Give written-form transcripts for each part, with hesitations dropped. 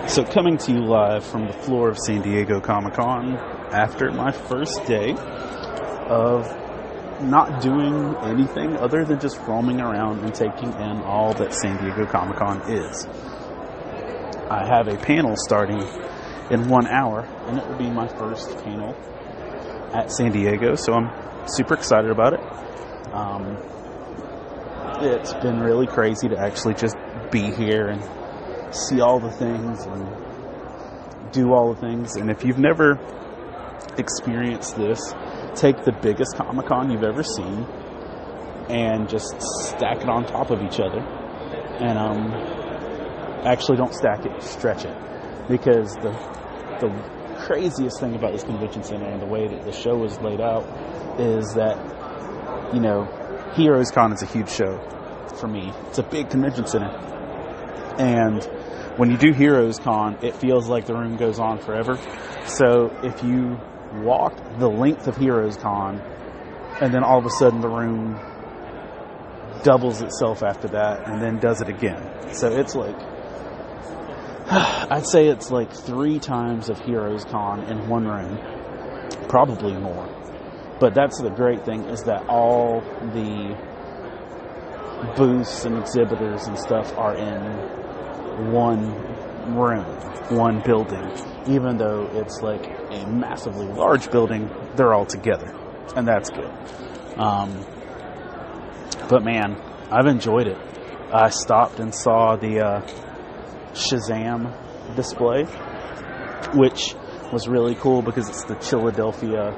So coming to you live from the floor of San Diego Comic-Con after my first day of not doing anything other than just roaming around and taking in all that San Diego Comic-Con is. I have a panel starting in 1 hour, and it will be my first panel at San Diego, so I'm super excited about it. It's been really crazy to actually just be here and see all the things and do all the things. And if you've never experienced this, take the biggest Comic-Con you've ever seen and just stack it on top of each other. And actually don't stack it, stretch it. Because the craziest thing about this convention center and the way that the show is laid out is that, you know, Heroes Con is a huge show for me. It's a big convention center. And when you do Heroes Con, it feels like the room goes on forever. So if you walk the length of Heroes Con, and then all of a sudden the room doubles itself after that, and then does it again. So it's like, I'd say it's like 3 times of Heroes Con in one room. Probably more. But that's the great thing, is that all the booths and exhibitors and stuff are in one room, one building. Even though it's like a massively large building, they're all together. And that's good. But man, I've enjoyed it. I stopped and saw the Shazam display, which was really cool because it's the Philadelphia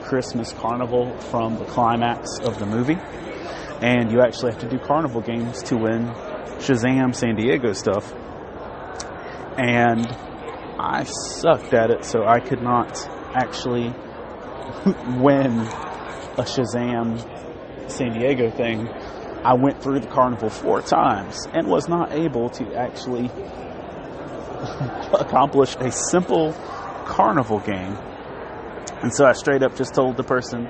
Christmas Carnival from the climax of the movie. And you actually have to do carnival games to win Shazam San Diego stuff. And I sucked at it, so I could not actually win a Shazam San Diego thing. I went through the carnival 4 times and was not able to actually accomplish a simple carnival game. And so I straight up just told the person,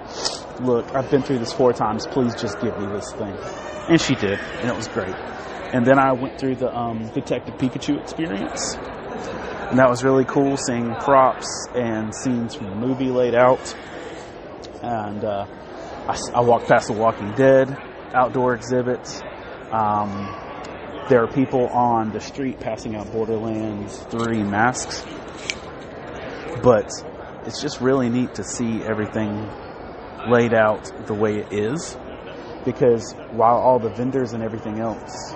look, I've been through this 4 times, please just give me this thing. And she did, and it was great. And then I went through the Detective Pikachu experience, and that was really cool, seeing props and scenes from the movie laid out. And I walked past the Walking Dead outdoor exhibits. There are people on the street passing out Borderlands 3 masks. But it's just really neat to see everything laid out the way it is. Because while all the vendors and everything else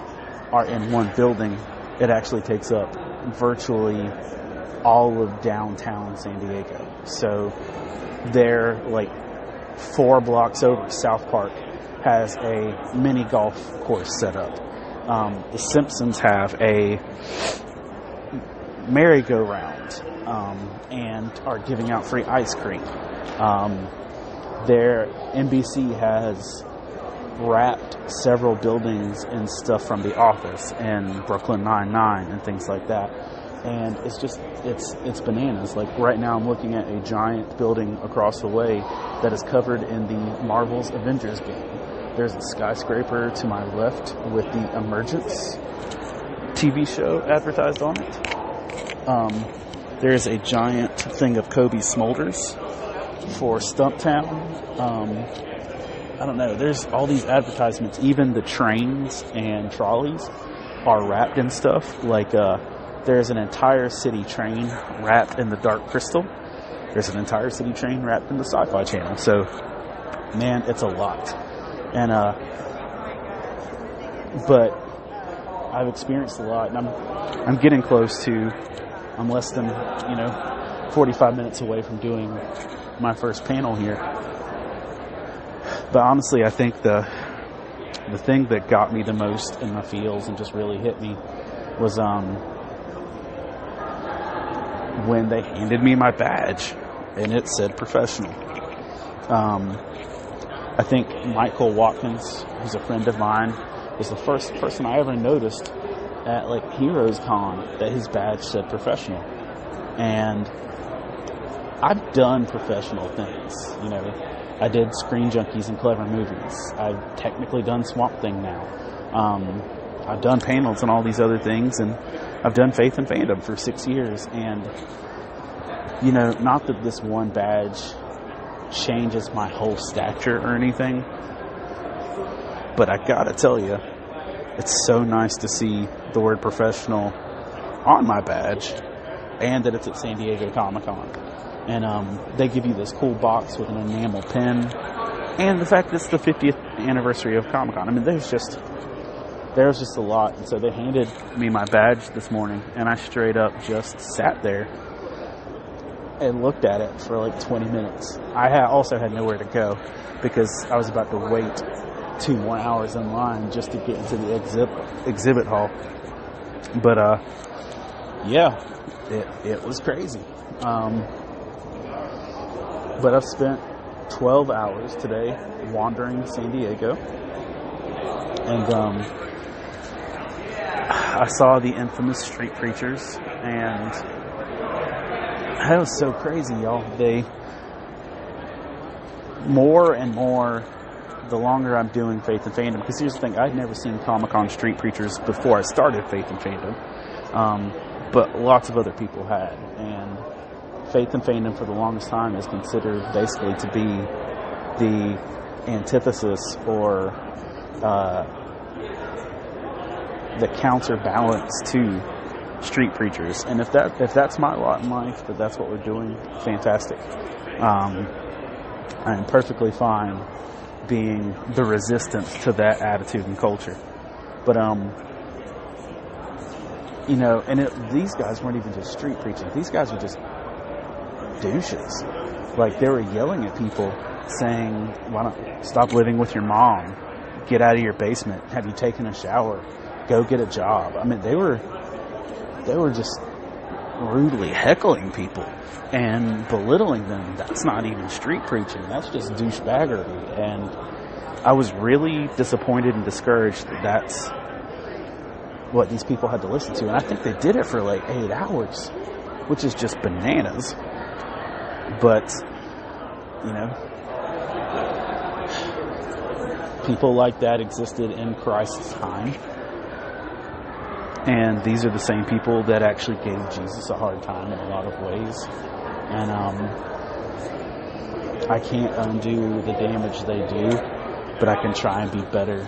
are in one building, it actually takes up virtually all of downtown San Diego. So they're like 4 blocks over, South Park has a mini golf course set up. The Simpsons have a merry-go-round and are giving out free ice cream. Their NBC has wrapped several buildings in stuff from The Office and Brooklyn Nine-Nine and things like that. And it's just, it's bananas. Like right now I'm looking at a giant building across the way that is covered in the Marvel's Avengers game. There's a skyscraper to my left with the Emergence TV show advertised on it. There's a giant thing of Kobe Smulders for Stumptown. I don't know. There's all these advertisements. Even the trains and trolleys are wrapped in stuff. Like, there's an entire city train wrapped in the Dark Crystal. There's an entire city train wrapped in the Sci-Fi Channel. So, man, it's a lot. And, but I've experienced a lot, and I'm getting close to, I'm less than, 45 minutes away from doing my first panel here. But honestly, I think the thing that got me the most in my feels and just really hit me was when they handed me my badge and it said professional. I think Michael Watkins, who's a friend of mine, was the first person I ever noticed at like Heroes Con that his badge said professional. And I've done professional things, I did Screen Junkies and Clever Movies. I've technically done Swamp Thing now. I've done panels and all these other things, and I've done Faith and Fandom for 6 years, and you know, not that this one badge changes my whole stature or anything, but I gotta tell you, it's so nice to see the word professional on my badge, and that it's at San Diego Comic-Con. And they give you this cool box with an enamel pin, and the fact that it's the 50th anniversary of Comic-Con. I mean, there's just a lot. And so they handed me my badge this morning, and I straight up just sat there and looked at it for like 20 minutes. I also had nowhere to go because I was about to wait 2 more hours in line just to get into the exhibit hall. But yeah, it was crazy. But I've spent 12 hours today wandering San Diego, and I saw the infamous street preachers, and that was so crazy, y'all. They, more and more, the longer I'm doing Faith and Fandom, because here's the thing, I'd never seen Comic-Con street preachers before I started Faith and Fandom, but lots of other people had, and Faith and Fandom for the longest time is considered basically to be the antithesis or the counterbalance to street preachers. And if that's my lot in life, that's what we're doing, fantastic. I'm perfectly fine being the resistance to that attitude and culture. But you know, and these guys weren't even just street preaching. These guys were just douches. Like, they were yelling at people saying, why don't stop living with your mom, get out of your basement, have you taken a shower, go get a job. I mean, they were just rudely heckling people and belittling them. That's not even street preaching, that's just douchebaggery. And I was really disappointed and discouraged that that's what these people had to listen to. And I think they did it for like 8 hours, which is just bananas. But, you know, people like that existed in Christ's time. And these are the same people that actually gave Jesus a hard time in a lot of ways. And I can't undo the damage they do, but I can try and be better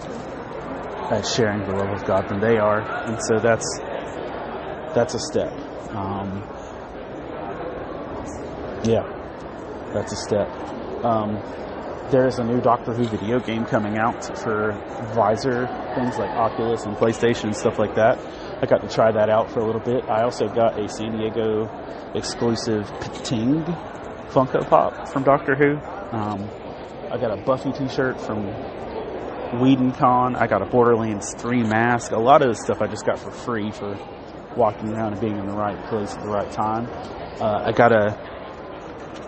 at sharing the love of God than they are. And so that's a step. Yeah, that's a step. There's a new Doctor Who video game coming out for Visor, things like Oculus and PlayStation and stuff like that. I got to try that out for a little bit. I also got a San Diego exclusive Ting Funko Pop from Doctor Who. I got a Buffy t-shirt from WhedonCon. I got a Borderlands 3 mask. A lot of this stuff I just got for free for walking around and being in the right place at the right time. I got a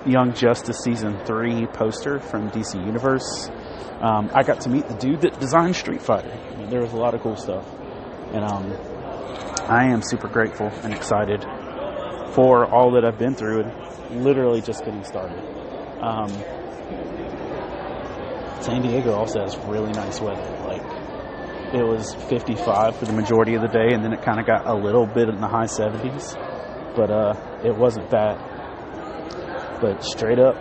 Young Justice Season 3 poster from DC Universe. I got to meet the dude that designed Street Fighter. I mean, there was a lot of cool stuff. And I am super grateful and excited for all that I've been through and literally just getting started. San Diego also has really nice weather. Like, it was 55 for the majority of the day, and then it kind of got a little bit in the high 70s. But it wasn't bad. But straight up,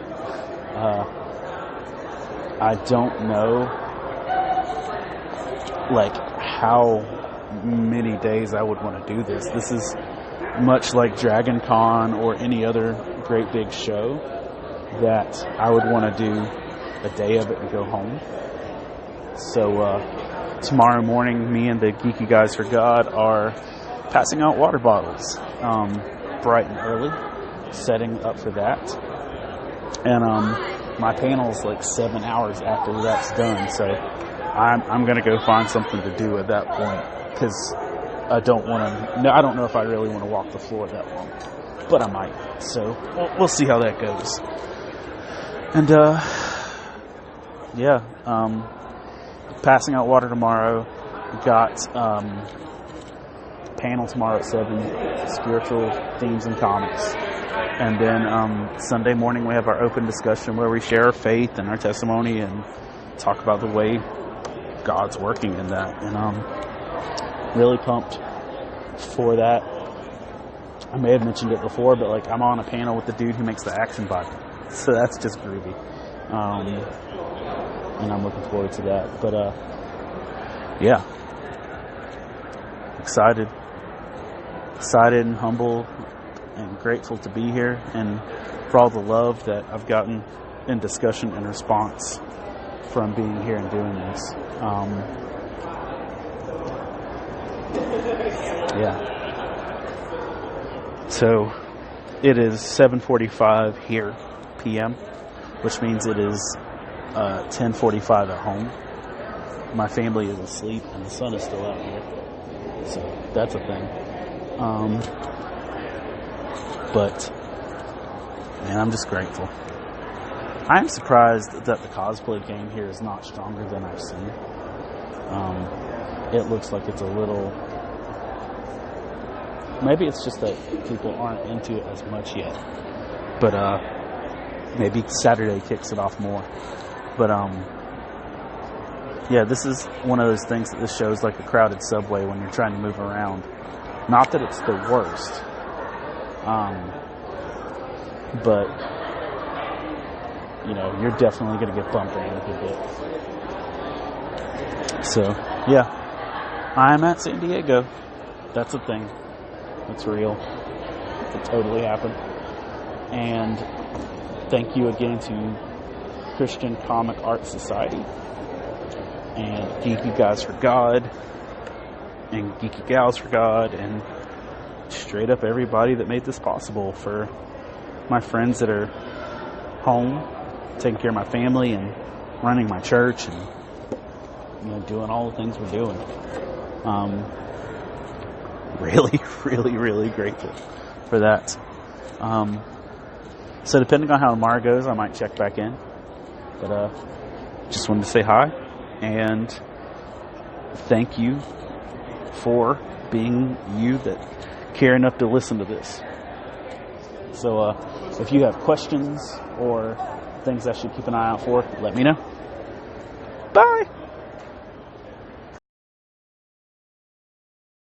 I don't know, like, how many days I would want to do this. This is much like Dragon Con or any other great big show that I would want to do a day of it and go home. So tomorrow morning, me and the Geeky Guys for God are passing out water bottles bright and early, setting up for that. And my panel's like 7 hours after that's done, so I'm going to go find something to do at that point, because I don't know if I really want to walk the floor that long, but I might. So we'll see how that goes. And yeah, passing out water tomorrow. Got panel tomorrow at 7, spiritual themes and comics. And then Sunday morning we have our open discussion where we share our faith and our testimony and talk about the way God's working in that. And I'm really pumped for that. I may have mentioned it before, but like I'm on a panel with the dude who makes the action bike, so that's just groovy, and I'm looking forward to that. But yeah, excited and humble and grateful to be here, and for all the love that I've gotten in discussion and response from being here and doing this. Yeah. So it is 7:45 here p.m., which means it is 10:45 at home. My family is asleep and the sun is still out here, so that's a thing. But man, I'm just grateful. I am surprised that the cosplay game here is not stronger than I've seen. It looks like it's a little... Maybe it's just that people aren't into it as much yet. But maybe Saturday kicks it off more. But yeah, this is one of those things that this shows like a crowded subway when you're trying to move around. Not that it's the worst. But you know, you're definitely going to get bumped around a good bit. So, yeah, I'm at San Diego. That's a thing. It's real. It totally happened. And thank you again to Christian Comic Art Society and Geeky Guys for God and Geeky Gals for God and straight up everybody that made this possible, for my friends that are home taking care of my family and running my church and, you know, doing all the things we're doing. Really, really, really grateful for that. So depending on how tomorrow goes, I might check back in. But just wanted to say hi and thank you for being you that care enough to listen to this. So if you have questions or things I should keep an eye out for, let me know. Bye!